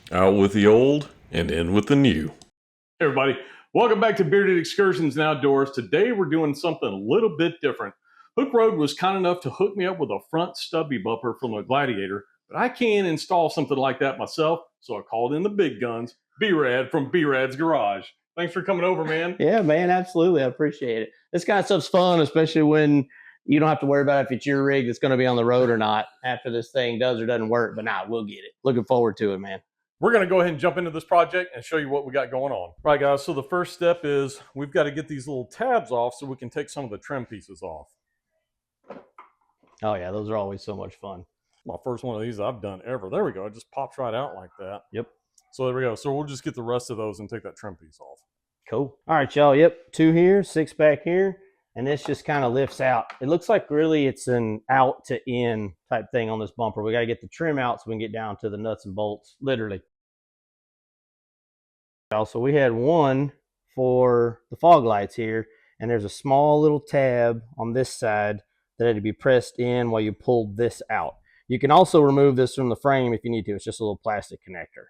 Out with the old and in with the new. Hey everybody, welcome back to Bearded Excursions Outdoors. Today we're doing something a little bit different. Hooke Road was kind enough to hook me up with a front stubby bumper from the Gladiator, but I can't install something like that myself, so I called in the big guns, B-Rad from B-Rad's Garage. Thanks for coming over, man. Yeah, man, absolutely. I appreciate it. This kind of stuff's fun, especially when you don't have to worry about if it's your rig that's going to be on the road or not after this thing does or doesn't work. But nah, we'll get it. Looking forward to it, man. We're going to go ahead and jump into this project and show you what we got going on. All right, guys, so the first step is we've got to get these little tabs off so we can take some of the trim pieces off. Oh, yeah, those are always so much fun. My first one of these I've done ever. There we go. It just pops right out like that. Yep. So there we go. So we'll just get the rest of those and take that trim piece off. Cool. All right, y'all. Yep, 2 here, 6 back here. And this just kind of lifts out. It looks like really it's an out to in type thing on this bumper. We got to get the trim out so we can get down to the nuts and bolts, literally. Also, we had one for the fog lights here, and there's a small little tab on this side that had to be pressed in while you pulled this out. You can also remove this from the frame if you need to. It's just a little plastic connector.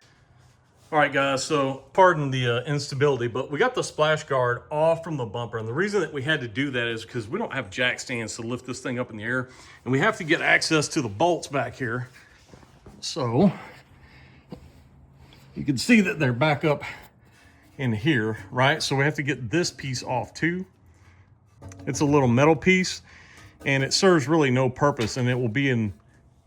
All right, guys, so pardon the instability, but we got the splash guard off from the bumper. And the reason that we had to do that is because we don't have jack stands to lift this thing up in the air. And we have to get access to the bolts back here. So you can see that they're back up in here, right? So we have to get this piece off too. It's a little metal piece and it serves really no purpose, and it will be in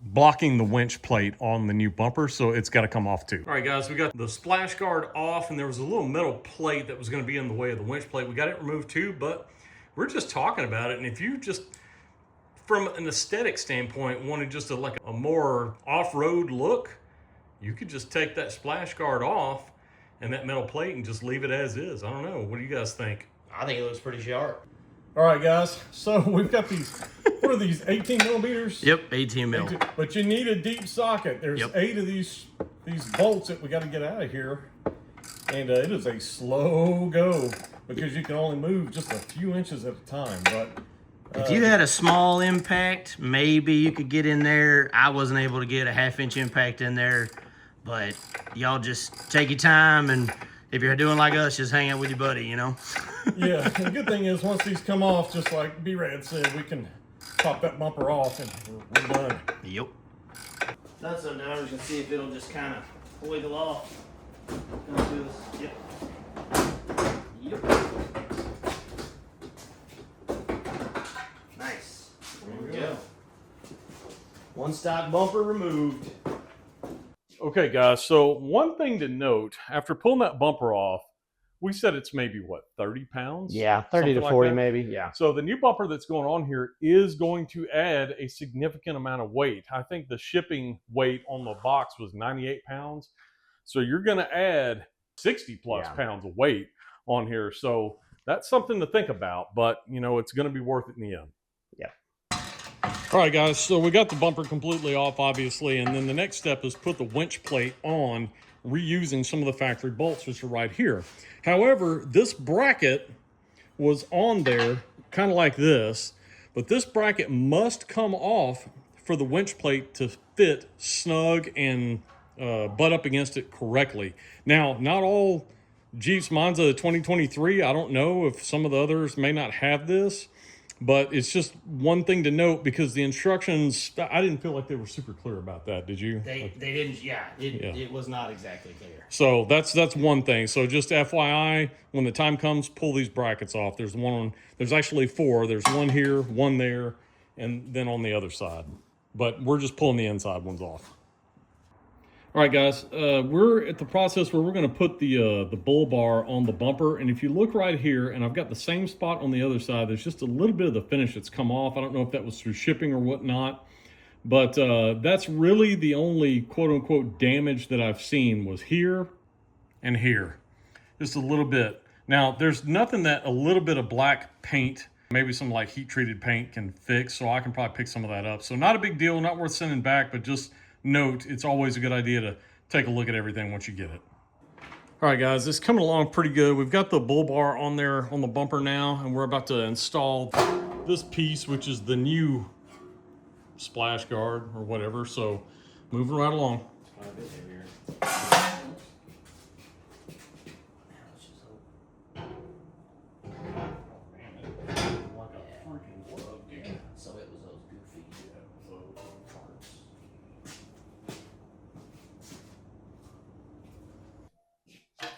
blocking the winch plate on the new bumper, so it's got to come off too. All right, guys, we got the splash guard off, and there was a little metal plate that was going to be in the way of the winch plate. We got it removed too, but we're just talking about it. And if you just, from an aesthetic standpoint, wanted just like a more off-road look, you could just take that splash guard off and that metal plate and just leave it as is. I don't know. What do you guys think? I think it looks pretty sharp. All right, guys. So we've got these, what are these, 18 millimeters? Yep, 18 mil. But you need a deep socket. There's 8 of these bolts that we got to get out of here. And it is a slow go because you can only move just a few inches at a time. But if you had a small impact, maybe you could get in there. I wasn't able to get a 1/2 inch impact in there, but y'all just take your time, and if you're doing like us, just hang out with your buddy, you know? Yeah, and the good thing is once these come off, just like B-Rad said, we can pop that bumper off and we're done. Yep. That's so now we're just gonna see if it'll just kind of wiggle off. Yep. Yep. Nice. There we go. One stock bumper removed. Okay, guys, so one thing to note, after pulling that bumper off, we said it's maybe, what, 30 pounds? Yeah, 30 to 40 maybe, yeah. So the new bumper that's going on here is going to add a significant amount of weight. I think the shipping weight on the box was 98 pounds. So you're going to add 60 plus pounds of weight on here. So that's something to think about, but, you know, it's going to be worth it in the end. All right, guys, so we got the bumper completely off, obviously, and then the next step is put the winch plate on, reusing some of the factory bolts, which are right here. However, this bracket was on there kind of like this, but this bracket must come off for the winch plate to fit snug and butt up against it correctly. Now, not all Jeeps, mine's a 2023. I don't know if some of the others may not have this, but it's just one thing to note because the instructions, I didn't feel like they were super clear about that. Did you? They didn't, it was not exactly clear. So that's one thing. So just FYI, when the time comes, pull these brackets off. There's there's actually 4. There's one here, one there, and then on the other side. But we're just pulling the inside ones off. All right, guys, we're at the process where we're going to put the bull bar on the bumper. And if you look right here, and I've got the same spot on the other side, there's just a little bit of the finish that's come off. I don't know if that was through shipping or whatnot, but that's really the only quote-unquote damage that I've seen was here and here. Just a little bit. Now, there's nothing that a little bit of black paint, maybe some like heat-treated paint can fix, so I can probably pick some of that up. So not a big deal, not worth sending back, but just note, it's always a good idea to take a look at everything once you get it. All right, guys, it's coming along pretty good. We've got the bull bar on there on the bumper now, and we're about to install this piece, which is the new splash guard or whatever. So moving right along.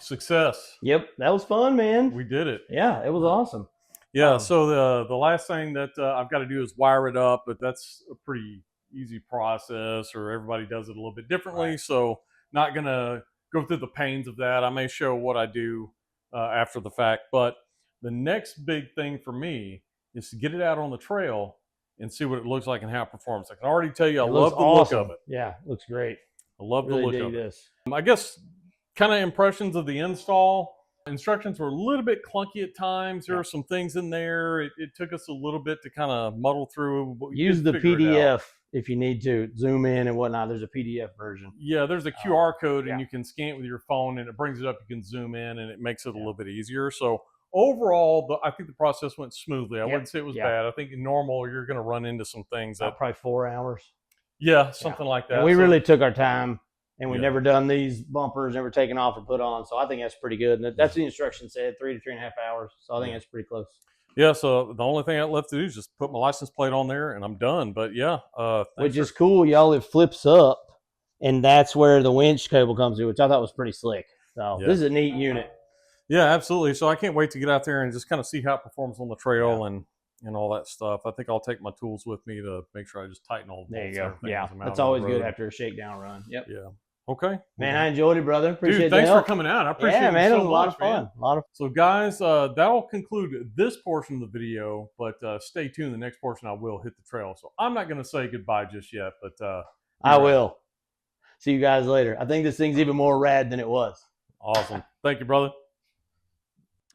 Success. Yep, that was fun, man. We did it. Yeah, it was awesome. Yeah, so the last thing that I've got to do is wire it up, but that's a pretty easy process, or everybody does it a little bit differently. Right. So not going to go through the pains of that. I may show what I do after the fact, but the next big thing for me is to get it out on the trail and see what it looks like and how it performs. I can already tell you, I love the look of it. Yeah, looks great. I love the Really look dig of it. this. I guess kind of impressions of the install. Instructions were a little bit clunky at times. There are some things in there. It took us a little bit to kind of muddle through. But Use the PDF if you need to zoom in and whatnot. There's a PDF version. Yeah, there's a QR code, and you can scan it with your phone, and it brings it up. You can zoom in, and it makes it a little bit easier. So overall, I think the process went smoothly. I wouldn't say it was bad. I think in normal, you're going to run into some things that probably 4 hours. Yeah, something like that. And we really took our time. And we've never done these bumpers, never taken off or put on. So I think that's pretty good. And that's the instruction said, 3 to 3.5 hours. So I think that's pretty close. Yeah, so the only thing I left to do is just put my license plate on there and I'm done. But yeah. Which is cool, y'all. It flips up, and that's where the winch cable comes in, which I thought was pretty slick. So this is a neat unit. Yeah, absolutely. So I can't wait to get out there and just kind of see how it performs on the trail and all that stuff. I think I'll take my tools with me to make sure I just tighten all the bolts. There you go. Yeah, that's always good after a shakedown run. Yep. Yeah. Okay. Man, I enjoyed it, brother. Appreciate it. Dude, thanks for coming out. I appreciate it. Man, so it was a lot much, of fun. Man. So guys, that'll conclude this portion of the video, but stay tuned. The next portion I will hit the trail. So I'm not going to say goodbye just yet, but I will. See you guys later. I think this thing's even more rad than it was. Awesome. Thank you, brother.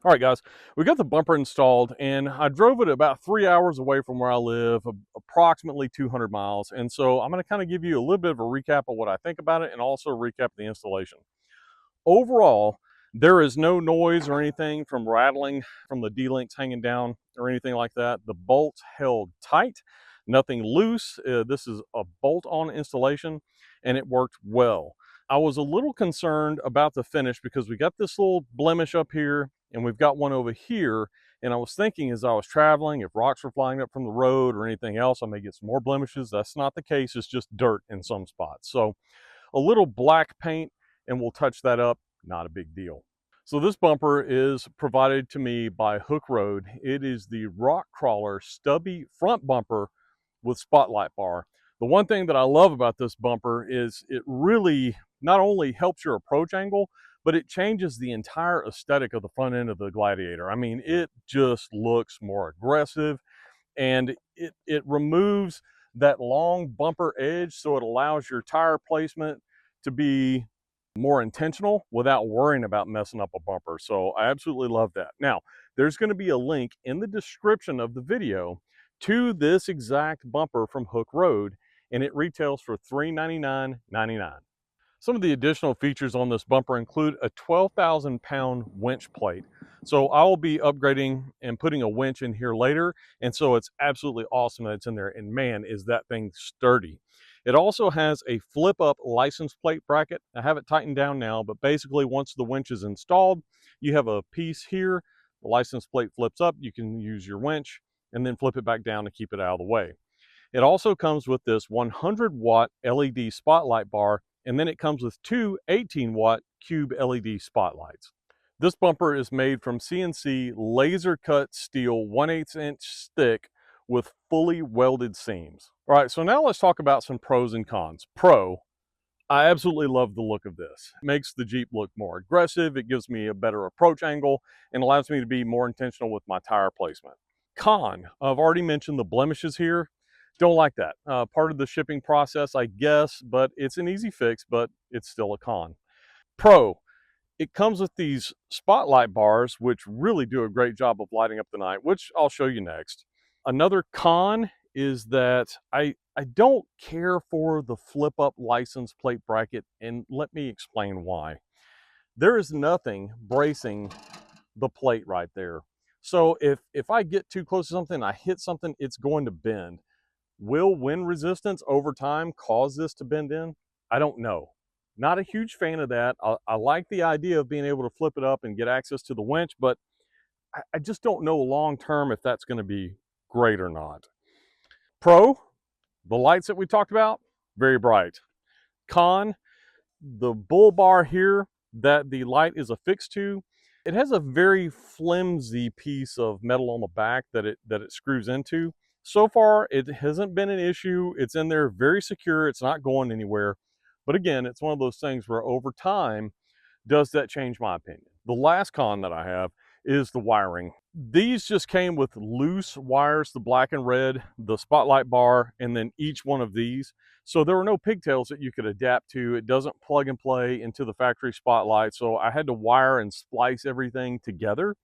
All right, guys, we got the bumper installed, and I drove it about 3 hours away from where I live, approximately 200 miles. And so I'm going to kind of give you a little bit of a recap of what I think about it and also a recap of the installation. Overall, there is no noise or anything from rattling from the D-links hanging down or anything like that. The bolts held tight, nothing loose. This is a bolt-on installation, and it worked well. I was a little concerned about the finish because we got this little blemish up here and we've got one over here. And I was thinking as I was traveling, if rocks were flying up from the road or anything else, I may get some more blemishes. That's not the case. It's just dirt in some spots. So a little black paint and we'll touch that up. Not a big deal. So this bumper is provided to me by Hooke Road. It is the Rock Crawler Stubby front bumper with spotlight bar. The one thing that I love about this bumper is it really not only helps your approach angle, but it changes the entire aesthetic of the front end of the Gladiator. I mean, it just looks more aggressive, and it removes that long bumper edge, so it allows your tire placement to be more intentional without worrying about messing up a bumper. So I absolutely love that. Now, there's going to be a link in the description of the video to this exact bumper from Hooke Road, and it retails for $399.99. Some of the additional features on this bumper include a 12,000-pound winch plate. So I will be upgrading and putting a winch in here later, and so it's absolutely awesome that it's in there, and man, is that thing sturdy. It also has a flip-up license plate bracket. I have it tightened down now, but basically once the winch is installed, you have a piece here, the license plate flips up, you can use your winch, and then flip it back down to keep it out of the way. It also comes with this 100-watt LED spotlight bar, and then it comes with two 18-watt cube LED spotlights. This bumper is made from CNC laser cut steel 1/8-inch thick with fully welded seams. All right, so now let's talk about some pros and cons. Pro, I absolutely love the look of this. It makes the Jeep look more aggressive, it gives me a better approach angle, and allows me to be more intentional with my tire placement. Con, I've already mentioned the blemishes here. Don't like that. Part of the shipping process, I guess, but it's an easy fix, but it's still a con. Pro, it comes with these spotlight bars, which really do a great job of lighting up the night, which I'll show you next. Another con is that I don't care for the flip-up license plate bracket, and let me explain why. There is nothing bracing the plate right there. So if I get too close to something, I hit something, it's going to bend. Will wind resistance over time cause this to bend in? I don't know. Not a huge fan of that. I like the idea of being able to flip it up and get access to the winch, but I just don't know long term if that's going to be great or not. Pro, the lights that we talked about, very bright. Con, the bull bar here that the light is affixed to, it has a very flimsy piece of metal on the back that it screws into. So far, it hasn't been an issue. It's in there very secure. It's not going anywhere. But again, it's one of those things where over time, does that change my opinion? The last con that I have is the wiring. These just came with loose wires, the black and red, the spotlight bar, and then each one of these. So there were no pigtails that you could adapt to. It doesn't plug and play into the factory spotlight. So I had to wire and splice everything together.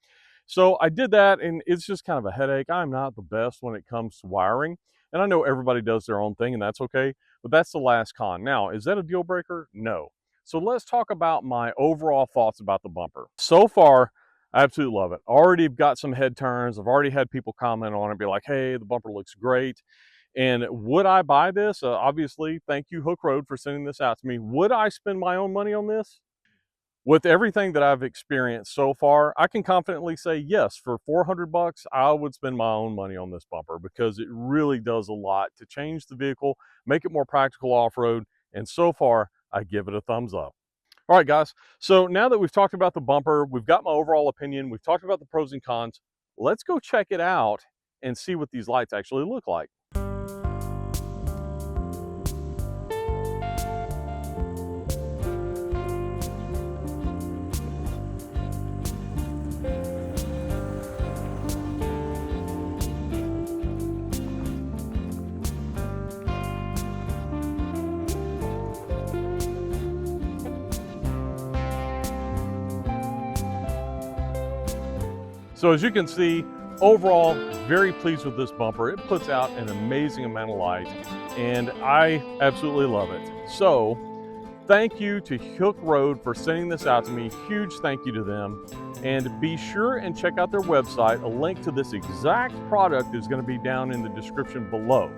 So I did that, and it's just kind of a headache. I'm not the best when it comes to wiring. And I know everybody does their own thing, and that's okay. But that's the last con. Now, is that a deal breaker? No. So let's talk about my overall thoughts about the bumper. So far, I absolutely love it. Already got some head turns. I've already had people comment on it, be like, hey, the bumper looks great. And would I buy this? Obviously, thank you, Hooke Road, for sending this out to me. Would I spend my own money on this? With everything that I've experienced so far, I can confidently say yes, for 400 bucks, I would spend my own money on this bumper because it really does a lot to change the vehicle, make it more practical off-road, and so far, I give it a thumbs up. All right, guys, so now that we've talked about the bumper, we've got my overall opinion, we've talked about the pros and cons, let's go check it out and see what these lights actually look like. So as you can see, overall, very pleased with this bumper. It puts out an amazing amount of light, and I absolutely love it. So thank you to Hooke Road for sending this out to me. Huge thank you to them. And be sure and check out their website. A link to this exact product is going to be down in the description below.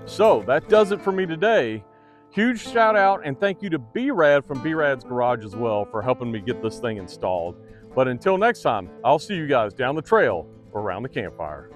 So that does it for me today. Huge shout out and thank you to B-Rad from B-Rad's Garage as well for helping me get this thing installed. But until next time, I'll see you guys down the trail or around the campfire.